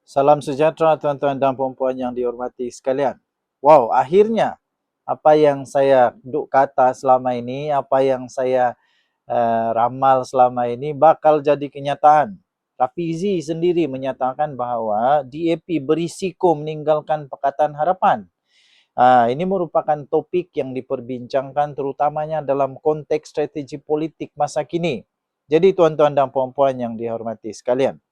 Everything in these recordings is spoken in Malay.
Salam sejahtera tuan-tuan dan puan-puan yang dihormati sekalian. Wow, akhirnya apa yang saya duk kata selama ini, apa yang saya ramal selama ini bakal jadi kenyataan. Rafizi sendiri menyatakan bahawa DAP berisiko meninggalkan Pakatan Harapan. Ini merupakan topik yang diperbincangkan terutamanya dalam konteks strategi politik masa kini. Jadi tuan-tuan dan puan-puan yang dihormati sekalian,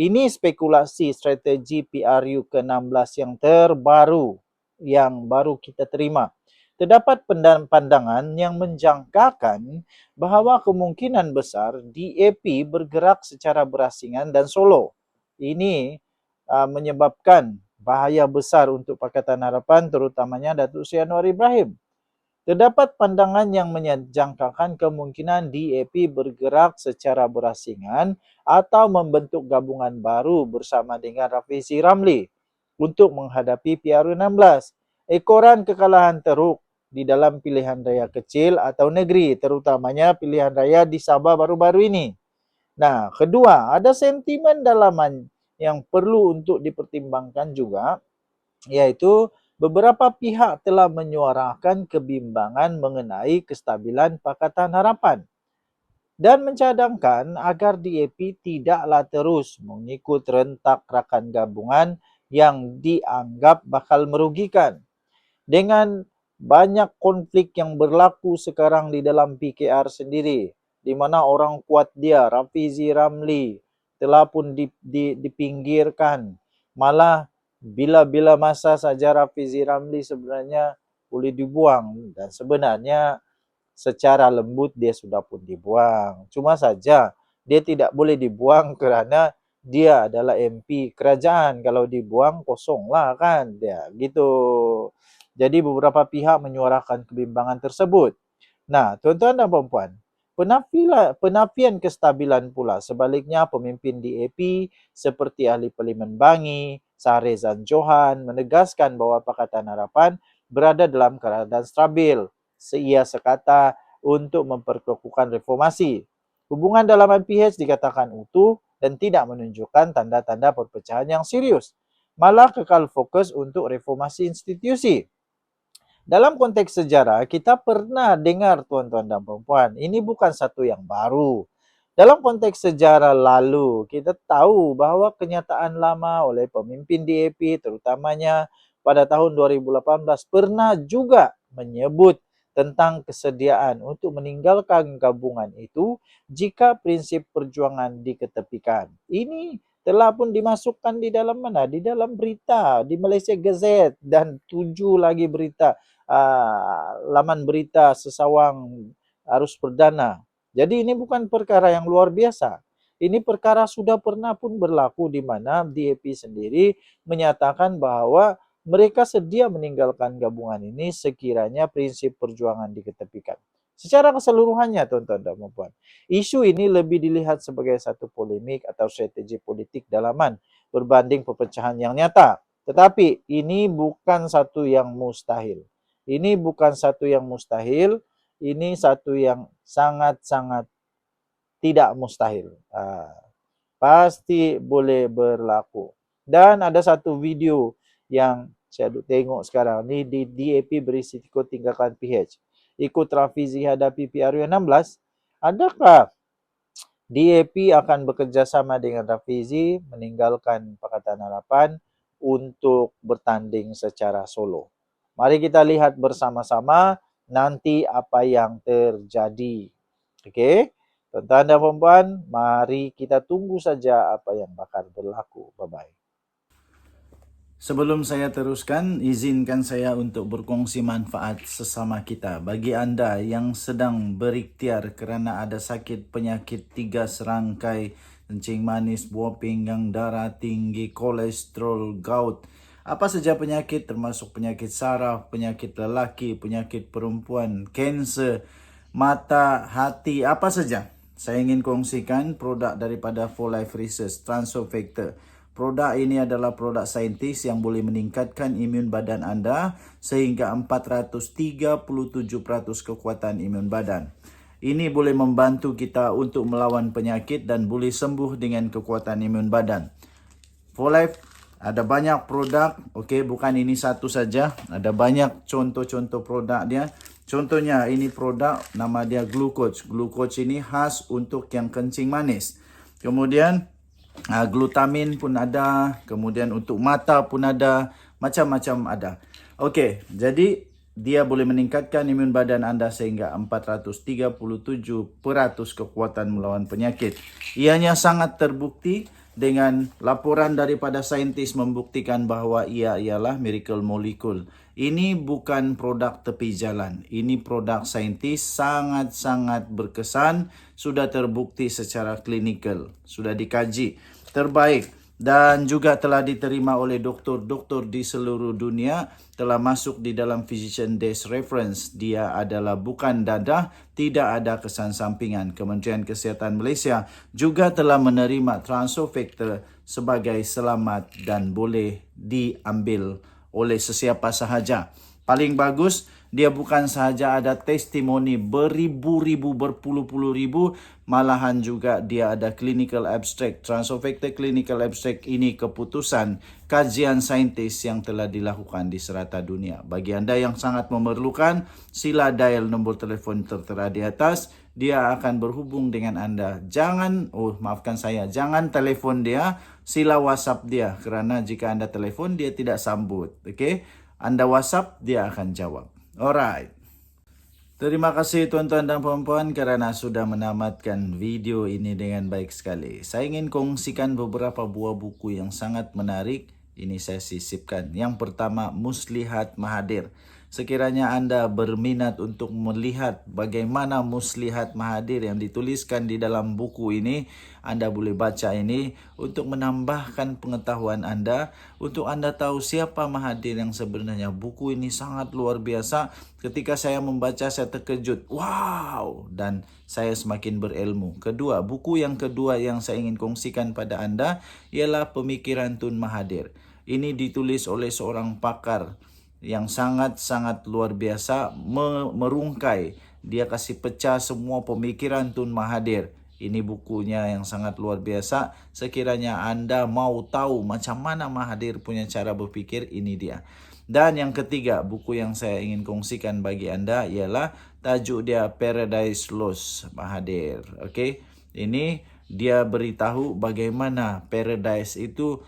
ini spekulasi strategi PRU ke-16 yang terbaru yang baru kita terima. Terdapat pandangan yang menjangkakan bahawa kemungkinan besar DAP bergerak secara berasingan dan solo. Ini menyebabkan bahaya besar untuk Pakatan Harapan terutamanya Datuk Seri Anwar Ibrahim. Terdapat pandangan yang menjangkakan kemungkinan DAP bergerak secara berasingan atau membentuk gabungan baru bersama dengan Rafizi Ramli untuk menghadapi PRU16. Ekoran kekalahan teruk di dalam pilihan raya kecil atau negeri, terutamanya pilihan raya di Sabah baru-baru ini. Nah, kedua, ada sentimen dalaman yang perlu untuk dipertimbangkan juga, yaitu beberapa pihak telah menyuarakan kebimbangan mengenai kestabilan Pakatan Harapan dan mencadangkan agar DAP tidaklah terus mengikut rentak rakan gabungan yang dianggap bakal merugikan. Dengan banyak konflik yang berlaku sekarang di dalam PKR sendiri, di mana orang kuat dia, Rafizi Ramli, telah pun dipinggirkan. Malah bila-bila masa saja Rafizi Ramli sebenarnya boleh dibuang, dan sebenarnya secara lembut dia sudah pun dibuang. Cuma saja dia tidak boleh dibuang kerana dia adalah MP kerajaan. Kalau dibuang kosonglah kan dia gitu. Jadi beberapa pihak menyuarakan kebimbangan tersebut. Nah, tuan-tuan dan puan-puan, penafian kestabilan pula sebaliknya pemimpin DAP seperti ahli Parlimen Bangi, Sahrezan Johan menegaskan bahawa Pakatan Harapan berada dalam keadaan stabil. Seia sekata untuk memperkukuhkan reformasi. Hubungan dalam MPH dikatakan utuh dan tidak menunjukkan tanda-tanda perpecahan yang serius. Malah kekal fokus untuk reformasi institusi. Dalam konteks sejarah, kita pernah dengar tuan-tuan dan puan-puan, ini bukan satu yang baru. Dalam konteks sejarah lalu, kita tahu bahawa kenyataan lama oleh pemimpin DAP terutamanya pada tahun 2018 pernah juga menyebut tentang kesediaan untuk meninggalkan gabungan itu jika prinsip perjuangan diketepikan. Ini telah pun dimasukkan di dalam mana? Di dalam berita di Malaysia Gazette dan 7 lagi berita laman berita sesawang arus perdana. Jadi ini bukan perkara yang luar biasa. Ini perkara sudah pernah pun berlaku di mana DAP sendiri menyatakan bahawa mereka sedia meninggalkan gabungan ini sekiranya prinsip perjuangan diketepikan. Secara keseluruhannya tuan-tuan dan puan-puan, isu ini lebih dilihat sebagai satu polemik atau strategi politik dalaman berbanding perpecahan yang nyata. Tetapi ini bukan satu yang mustahil. Ini bukan satu yang mustahil, ini satu yang sangat-sangat tidak mustahil. Pasti boleh berlaku. Dan ada satu video yang saya tengok sekarang ni di DAP berisiko tinggalkan PH. Ikut Rafizi hadapi PRU 16, adakah DAP akan bekerjasama dengan Rafizi meninggalkan Pakatan Harapan untuk bertanding secara solo? Mari kita lihat bersama-sama nanti apa yang terjadi. Okey, tuan-tuan dan puan-puan, mari kita tunggu saja apa yang bakal berlaku. Bye-bye. Sebelum saya teruskan, izinkan saya untuk berkongsi manfaat sesama kita. Bagi anda yang sedang berikhtiar kerana ada sakit penyakit 3 serangkai, kencing manis, buah pinggang, darah tinggi, kolesterol, gout, apa saja penyakit termasuk penyakit saraf, penyakit lelaki, penyakit perempuan, kanser, mata, hati, apa saja. Saya ingin kongsikan produk daripada 4Life Research, Transfer Factor. Produk ini adalah produk saintis yang boleh meningkatkan imun badan anda sehingga 437% kekuatan imun badan. Ini boleh membantu kita untuk melawan penyakit dan boleh sembuh dengan kekuatan imun badan. 4Life Ada banyak produk, oke, bukan ini satu saja. Ada banyak contoh-contoh produk dia. Contohnya ini produk nama dia Glucoach. Glucoach ini khas untuk yang kencing manis. Kemudian glutamin pun ada, kemudian untuk mata pun ada, macam-macam ada. Oke, jadi dia boleh meningkatkan imun badan Anda sehingga 437% kekuatan melawan penyakit. Ianya sangat terbukti dengan laporan daripada saintis membuktikan bahwa ia ialah miracle molecule. Ini bukan produk tepi jalan. Ini produk saintis sangat-sangat berkesan, sudah terbukti secara klinikal, sudah dikaji, terbaik. Dan juga telah diterima oleh doktor-doktor di seluruh dunia, telah masuk di dalam Physician Desk Reference. Dia adalah bukan dadah, tidak ada kesan sampingan. Kementerian Kesihatan Malaysia juga telah menerima Transofactor sebagai selamat dan boleh diambil oleh sesiapa sahaja. Paling bagus, dia bukan sahaja ada testimoni beribu-ribu, berpuluh-puluh ribu, malahan juga dia ada clinical abstract. Transofactor clinical abstract ini keputusan kajian saintis yang telah dilakukan di serata dunia. Bagi anda yang sangat memerlukan, sila dial nombor telefon tertera di atas. Dia akan berhubung dengan anda. Jangan telefon dia, sila WhatsApp dia. Kerana jika anda telefon, dia tidak sambut. Okay? Anda WhatsApp, dia akan jawab. Alright. Terima kasih tuan-tuan dan puan-puan kerana sudah menamatkan video ini dengan baik sekali. Saya ingin kongsikan beberapa buah buku yang sangat menarik. Ini saya sisipkan. Yang pertama, Muslihat Mahathir. Sekiranya anda berminat untuk melihat bagaimana Muslihat Mahathir yang dituliskan di dalam buku ini, anda boleh baca ini untuk menambahkan pengetahuan anda, untuk anda tahu siapa Mahathir yang sebenarnya. Buku ini sangat luar biasa. Ketika saya membaca, saya terkejut. Wow! Dan saya semakin berilmu. Buku yang kedua yang saya ingin kongsikan pada anda ialah Pemikiran Tun Mahathir. Ini ditulis oleh seorang pakar yang sangat-sangat luar biasa, merungkai. Dia kasih pecah semua pemikiran Tun Mahathir. Ini bukunya yang sangat luar biasa. Sekiranya anda mau tahu macam mana Mahathir punya cara berfikir, ini dia. Dan yang ketiga, buku yang saya ingin kongsikan bagi anda ialah tajuk dia Paradise Lost Mahathir. Okey, ini dia beritahu bagaimana paradise itu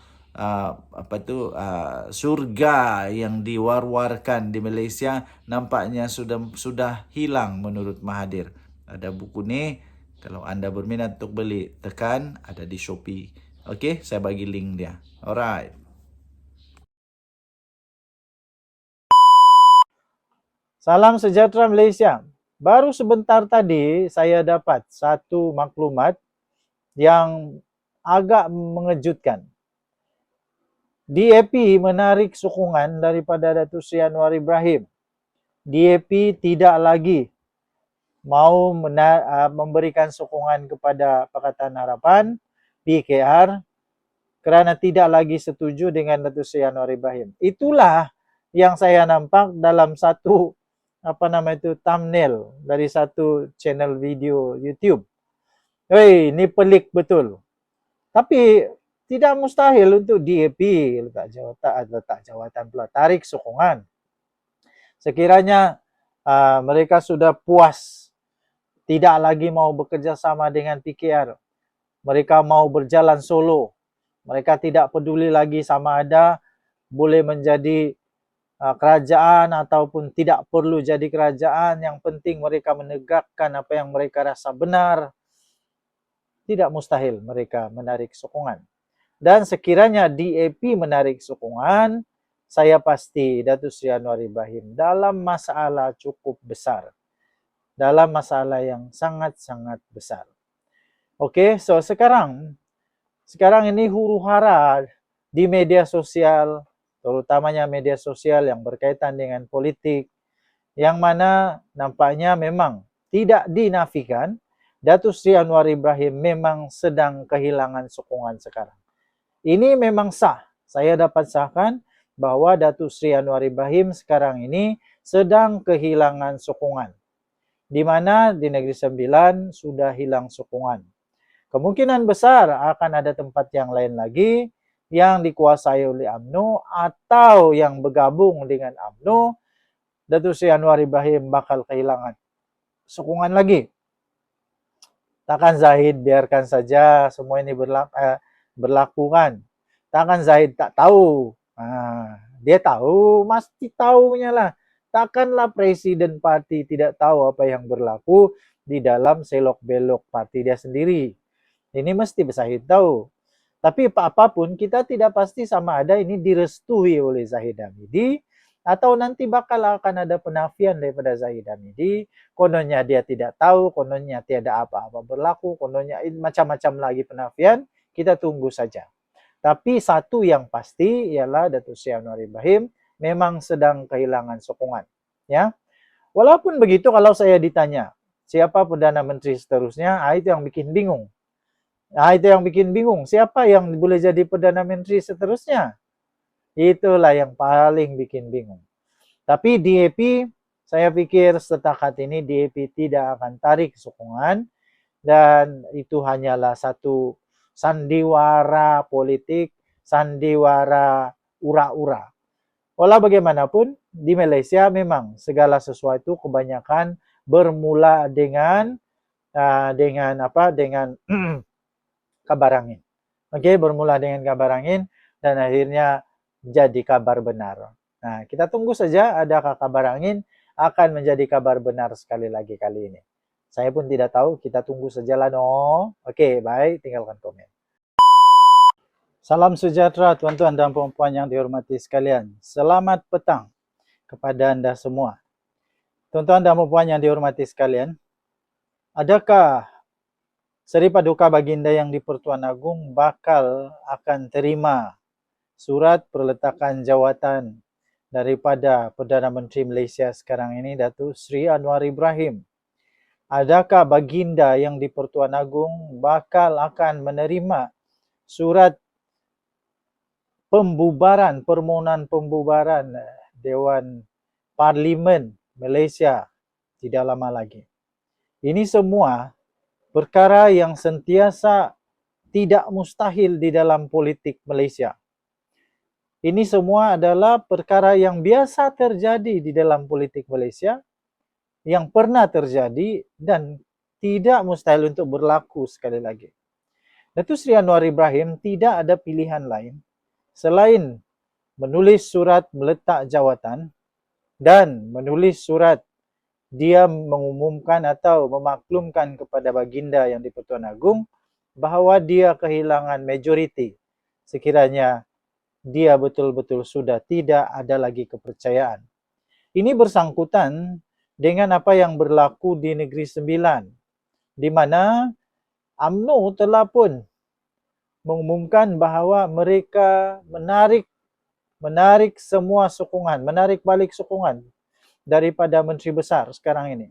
surga yang diwar-warkan di Malaysia nampaknya sudah hilang menurut Mahathir. Ada buku ni, kalau anda berminat untuk beli, tekan, ada di Shopee. Okey, saya bagi link dia. Alright. Salam sejahtera Malaysia. Baru sebentar tadi saya dapat satu maklumat yang agak mengejutkan. DAP menarik sokongan daripada Datuk Seri Anwar Ibrahim. DAP tidak lagi mau memberikan sokongan kepada Pakatan Harapan, PKR, kerana tidak lagi setuju dengan Datuk Seri Anwar Ibrahim. Itulah yang saya nampak dalam satu thumbnail dari satu channel video YouTube. Hei, ini pelik betul. Tapi tidak mustahil untuk DAP letak jawatan pula, tarik sokongan. Sekiranya mereka sudah puas, tidak lagi mau bekerja sama dengan PKR, mereka mau berjalan solo, mereka tidak peduli lagi sama ada boleh menjadi kerajaan ataupun tidak perlu jadi kerajaan, yang penting mereka menegakkan apa yang mereka rasa benar, tidak mustahil mereka menarik sokongan. Dan sekiranya DAP menarik sokongan, saya pasti Datuk Seri Anwar Ibrahim dalam masalah cukup besar. Dalam masalah yang sangat-sangat besar. Okey, so sekarang ini huru-hara di media sosial, terutamanya media sosial yang berkaitan dengan politik, yang mana nampaknya memang tidak dinafikan Datuk Seri Anwar Ibrahim memang sedang kehilangan sokongan sekarang. Ini memang sah. Saya dapat sahkan bahawa Datuk Seri Anwar Ibrahim sekarang ini sedang kehilangan sokongan. Di mana di Negeri Sembilan sudah hilang sokongan. Kemungkinan besar akan ada tempat yang lain lagi yang dikuasai oleh UMNO atau yang bergabung dengan UMNO, Datuk Seri Anwar Ibrahim bakal kehilangan sokongan lagi. Takkan Zahid biarkan saja semua ini berlaku kan? Takkan Zahid tak tahu? Dia tahu, mesti tahunya lah. Takkanlah Presiden Parti tidak tahu apa yang berlaku di dalam selok-belok parti dia sendiri. Ini mesti Zahid tahu. Tapi apapun kita tidak pasti sama ada ini direstui oleh Zahid Hamidi atau nanti bakal akan ada penafian daripada Zahid Hamidi. Kononnya dia tidak tahu, kononnya tiada apa-apa berlaku, kononnya macam-macam lagi penafian. Kita tunggu saja. Tapi satu yang pasti ialah Datuk Seri Anwar Ibrahim memang sedang kehilangan sokongan. Ya, walaupun begitu kalau saya ditanya siapa Perdana Menteri seterusnya, itu yang bikin bingung. Itu yang bikin bingung. Siapa yang boleh jadi Perdana Menteri seterusnya? Itulah yang paling bikin bingung. Tapi DAP, saya pikir setakat ini DAP tidak akan tarik sokongan dan itu hanyalah satu sandiwara politik, sandiwara ura-ura. Walau bagaimanapun, di Malaysia memang segala sesuatu kebanyakan bermula dengan kabar angin. Oke, bermula dengan kabar angin dan akhirnya jadi kabar benar. Nah, kita tunggu saja adakah kabar angin akan menjadi kabar benar sekali lagi kali ini. Saya pun tidak tahu, kita tunggu sajalah no. Oke, baik, tinggalkan komen. Salam sejahtera tuan-tuan dan puan-puan yang dihormati sekalian. Selamat petang kepada anda semua. Tuan-tuan dan puan-puan yang dihormati sekalian, adakah Seri Paduka Baginda yang di Pertuan Agong bakal akan terima surat perletakan jawatan daripada Perdana Menteri Malaysia sekarang ini, Datuk Seri Anwar Ibrahim? Adakah Baginda yang di Pertuan Agong bakal akan menerima surat permohonan pembubaran Dewan Parlimen Malaysia tidak lama lagi? Ini semua perkara yang sentiasa tidak mustahil di dalam politik Malaysia. Ini semua adalah perkara yang biasa terjadi di dalam politik Malaysia, yang pernah terjadi dan tidak mustahil untuk berlaku sekali lagi. Datuk Seri Anwar Ibrahim tidak ada pilihan lain selain menulis surat meletak jawatan dan menulis surat dia mengumumkan atau memaklumkan kepada Baginda yang di Pertuan Agong bahawa dia kehilangan majoriti sekiranya dia betul-betul sudah tidak ada lagi kepercayaan. Ini bersangkutan dengan apa yang berlaku di Negeri Sembilan, di mana UMNO telah pun mengumumkan bahawa mereka menarik semua sokongan, menarik balik sokongan daripada Menteri Besar sekarang ini.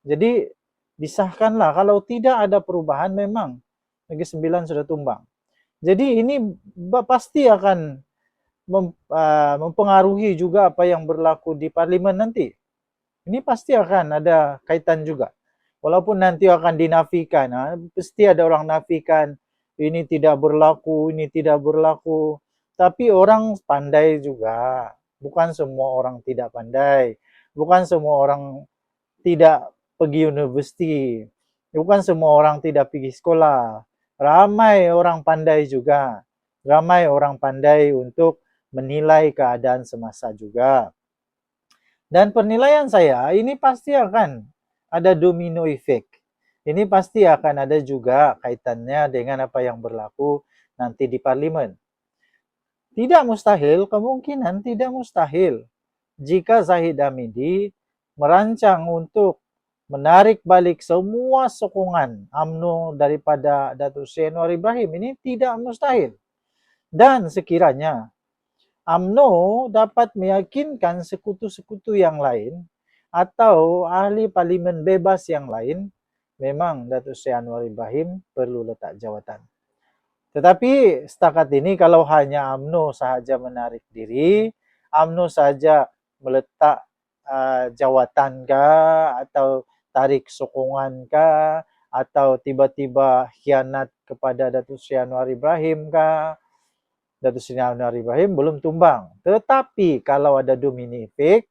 Jadi disahkanlah, kalau tidak ada perubahan memang Negeri Sembilan sudah tumbang. Jadi ini pasti akan mempengaruhi juga apa yang berlaku di Parlimen nanti. Ini pasti akan ada kaitan juga. Walaupun nanti akan dinafikan, pasti ada orang nafikan ini tidak berlaku, ini tidak berlaku. Tapi orang pandai juga. Bukan semua orang tidak pandai. Bukan semua orang tidak pergi universiti. Bukan semua orang tidak pergi sekolah. Ramai orang pandai juga. Ramai orang pandai untuk menilai keadaan semasa juga. Dan penilaian saya, ini pasti akan ada domino effect. Ini pasti akan ada juga kaitannya dengan apa yang berlaku nanti di Parlimen. Tidak mustahil, kemungkinan tidak mustahil jika Zahid Hamidi merancang untuk menarik balik semua sokongan UMNO daripada Datuk Seri Anwar Ibrahim. Ini tidak mustahil. Dan sekiranya UMNO dapat meyakinkan sekutu-sekutu yang lain atau ahli parlimen bebas yang lain, memang Datuk Seri Anwar Ibrahim perlu letak jawatan. Tetapi setakat ini kalau hanya UMNO sahaja menarik diri, UMNO saja meletak jawatan kah atau tarik sokongan kah atau tiba-tiba khianat kepada Datuk Seri Anwar Ibrahim kah, Datuk Seri Anwar Ibrahim belum tumbang. Tetapi kalau ada domino effect,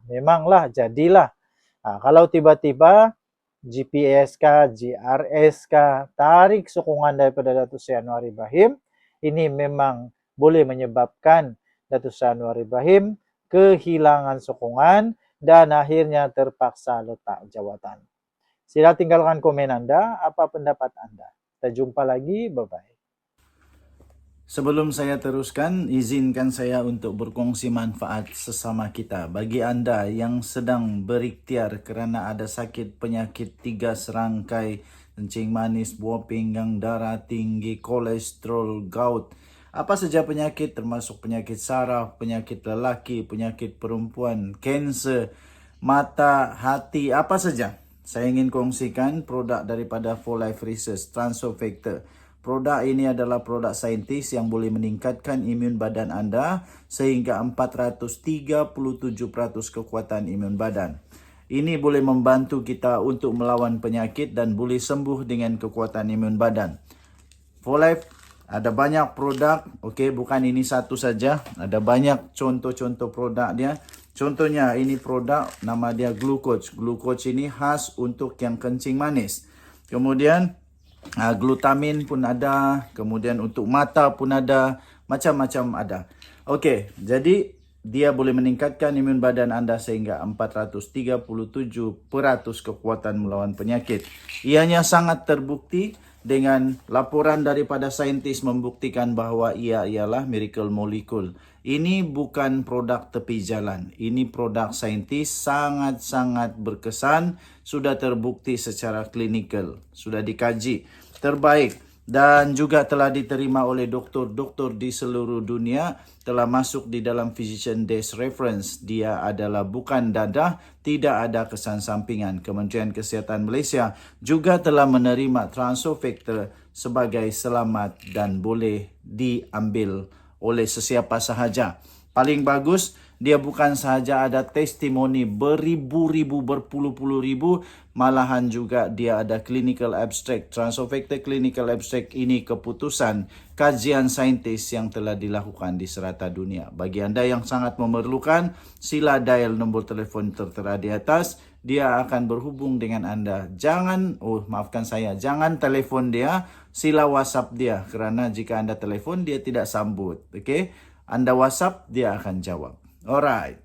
memanglah jadilah. Kalau tiba-tiba GPS GRS tarik sokongan daripada Datuk Seri Anwar Ibrahim, ini memang boleh menyebabkan Datuk Seri Anwar Ibrahim kehilangan sokongan dan akhirnya terpaksa letak jawatan. Sila tinggalkan komen anda, apa pendapat anda. Kita jumpa lagi, bye-bye. Sebelum saya teruskan, izinkan saya untuk berkongsi manfaat sesama kita. Bagi anda yang sedang berikhtiar kerana ada sakit penyakit 3 serangkai, kencing manis, buah pinggang, darah tinggi, kolesterol, gout, apa saja penyakit termasuk penyakit saraf, penyakit lelaki, penyakit perempuan, kanser, mata, hati, apa saja. Saya ingin kongsikan produk daripada 4Life Research, Transofactor. Produk ini adalah produk saintis yang boleh meningkatkan imun badan anda sehingga 437% kekuatan imun badan. Ini boleh membantu kita untuk melawan penyakit dan boleh sembuh dengan kekuatan imun badan. 4Life ada banyak produk, bukan ini satu saja. Ada banyak contoh-contoh produk dia. Contohnya ini produk nama dia Glucoach. Glucoach ini khas untuk yang kencing manis. Kemudian glutamin pun ada, kemudian untuk mata pun ada, macam-macam ada. Jadi dia boleh meningkatkan imun badan anda sehingga 437% kekuatan melawan penyakit. Ianya sangat terbukti dengan laporan daripada saintis membuktikan bahawa ia ialah miracle molecule. Ini bukan produk tepi jalan. Ini produk saintis sangat-sangat berkesan, sudah terbukti secara klinikal, sudah dikaji, terbaik dan juga telah diterima oleh doktor-doktor di seluruh dunia, telah masuk di dalam Physician Desk Reference. Dia adalah bukan dadah, tidak ada kesan sampingan. Kementerian Kesihatan Malaysia juga telah menerima Transofactor sebagai selamat dan boleh diambil oleh sesiapa sahaja. Paling bagus, dia bukan sahaja ada testimoni beribu-ribu, berpuluh-puluh ribu, malahan juga dia ada clinical abstract. Transofactor clinical abstract ini keputusan kajian saintis yang telah dilakukan di serata dunia. Bagi anda yang sangat memerlukan, sila dial nombor telefon tertera di atas. Dia akan berhubung dengan anda. Jangan telefon dia, sila WhatsApp dia. Kerana jika anda telefon, dia tidak sambut. Anda WhatsApp, dia akan jawab. Alright.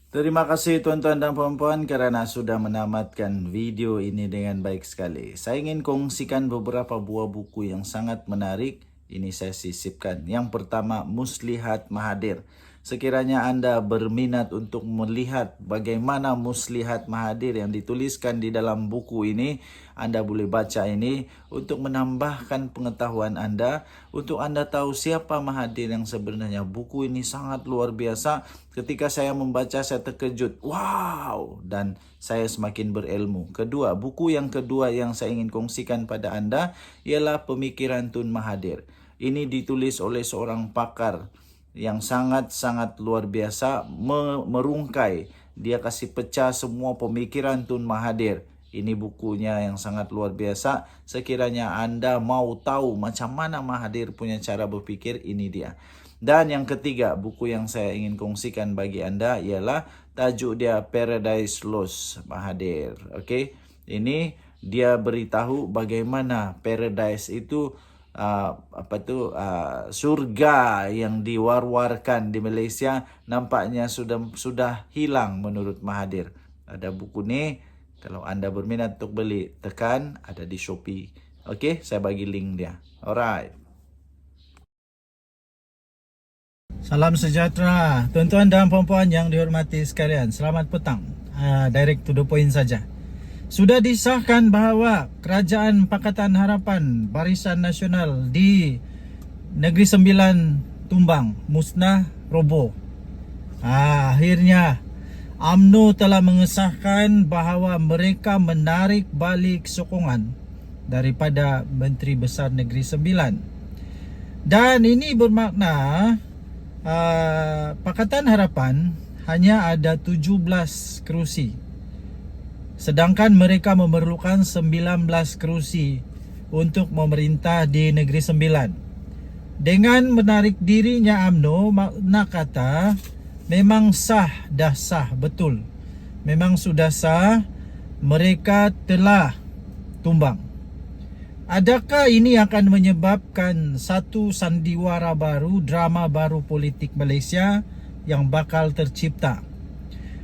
Terima kasih tuan-tuan dan puan-puan kerana sudah menamatkan video ini dengan baik sekali. Saya ingin kongsikan beberapa buah buku yang sangat menarik. Ini saya sisipkan. Yang pertama, Muslihat Mahathir. Sekiranya anda berminat untuk melihat bagaimana Muslihat Mahathir yang dituliskan di dalam buku ini, anda boleh baca ini untuk menambahkan pengetahuan anda, untuk anda tahu siapa Mahathir yang sebenarnya. Buku ini sangat luar biasa. Ketika saya membaca, saya terkejut. Wow! Dan saya semakin berilmu. Buku yang kedua yang saya ingin kongsikan pada anda ialah Pemikiran Tun Mahathir. Ini ditulis oleh seorang pakar yang sangat-sangat luar biasa, merungkai. Dia kasih pecah semua pemikiran Tun Mahathir. Ini bukunya yang sangat luar biasa. Sekiranya anda mau tahu macam mana Mahathir punya cara berfikir, ini dia. Dan yang ketiga, buku yang saya ingin kongsikan bagi anda ialah tajuk dia Paradise Lost Mahathir. Ini dia beritahu bagaimana paradise itu surga yang diwar-warkan di Malaysia nampaknya sudah hilang menurut Mahathir. Ada buku ni, kalau anda berminat untuk beli, tekan, ada di Shopee. Saya bagi link dia. Alright. Salam sejahtera tuan-tuan dan puan-puan yang dihormati sekalian. Selamat petang. Direct to the point saja. Sudah disahkan bahawa Kerajaan Pakatan Harapan Barisan Nasional di Negeri Sembilan tumbang, musnah, roboh. Akhirnya UMNO telah mengesahkan bahawa mereka menarik balik sokongan daripada Menteri Besar Negeri Sembilan. Dan ini bermakna Pakatan Harapan hanya ada 17 kerusi. Sedangkan mereka memerlukan 19 kerusi untuk memerintah di Negeri Sembilan. Dengan menarik dirinya UMNO, makna kata memang dah sah betul. Memang sudah sah, mereka telah tumbang. Adakah ini akan menyebabkan satu sandiwara baru, drama baru politik Malaysia yang bakal tercipta?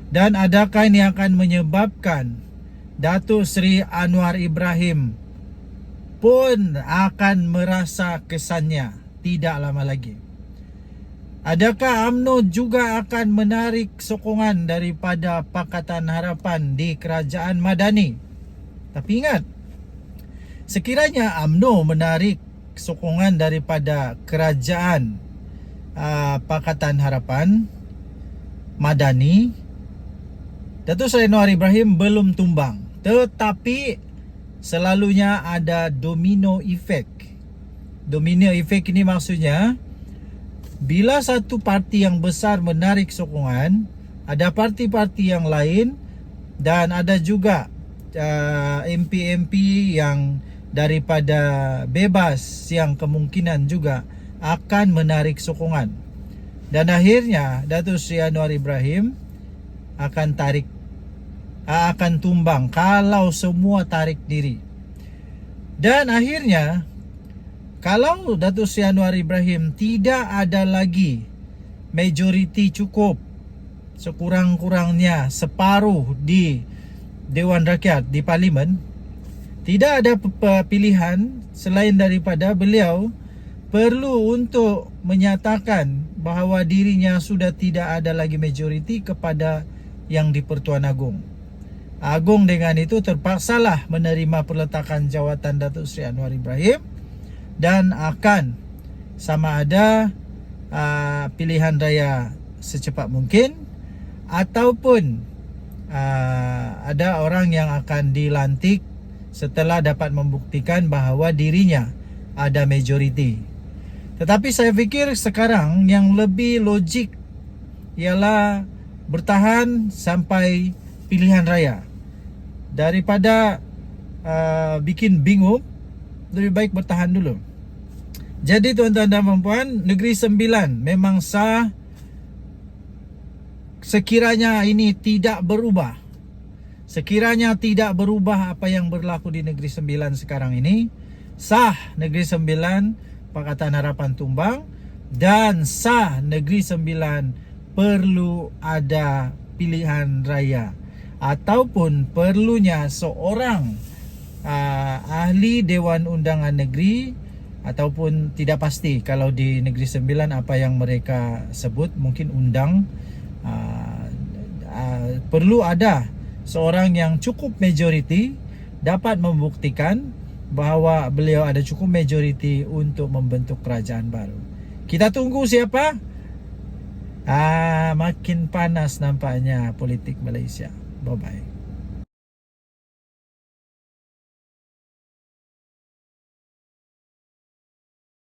Dan adakah ini akan menyebabkan Datuk Seri Anwar Ibrahim pun akan merasa kesannya tidak lama lagi? Adakah UMNO juga akan menarik sokongan daripada Pakatan Harapan di Kerajaan Madani? Tapi ingat, sekiranya UMNO menarik sokongan daripada Kerajaan Pakatan Harapan Madani, Datuk Seri Anwar Ibrahim belum tumbang. Tetapi selalunya ada domino effect. Domino effect ini maksudnya, bila satu parti yang besar menarik sokongan, ada parti-parti yang lain dan ada juga MP-MP yang daripada bebas yang kemungkinan juga akan menarik sokongan. Dan akhirnya Datuk Seri Anwar Ibrahim akan tumbang kalau semua tarik diri. Dan akhirnya, kalau Datuk Seri Anwar Ibrahim tidak ada lagi majoriti cukup, sekurang-kurangnya separuh di Dewan Rakyat, di Parlimen, tidak ada pilihan selain daripada beliau perlu untuk menyatakan bahawa dirinya sudah tidak ada lagi majoriti kepada yang di Pertuan Agong. Agong dengan itu terpaksalah menerima perletakan jawatan Datuk Seri Anwar Ibrahim dan akan sama ada pilihan raya secepat mungkin ataupun ada orang yang akan dilantik setelah dapat membuktikan bahawa dirinya ada majoriti. Tetapi saya fikir sekarang yang lebih logik ialah bertahan sampai pilihan raya. Daripada bikin bingung, lebih baik bertahan dulu. Jadi tuan-tuan dan puan-puan, Negeri Sembilan memang sah sekiranya ini tidak berubah. Sekiranya tidak berubah apa yang berlaku di Negeri Sembilan sekarang ini, sah Negeri Sembilan Pakatan Harapan tumbang, dan sah Negeri Sembilan perlu ada pilihan raya ataupun perlunya seorang ahli Dewan Undangan Negeri, ataupun tidak pasti kalau di Negeri Sembilan apa yang mereka sebut mungkin undang, perlu ada seorang yang cukup majoriti dapat membuktikan bahawa beliau ada cukup majoriti untuk membentuk kerajaan baru. Kita tunggu siapa? Makin panas nampaknya politik Malaysia. Bye-bye.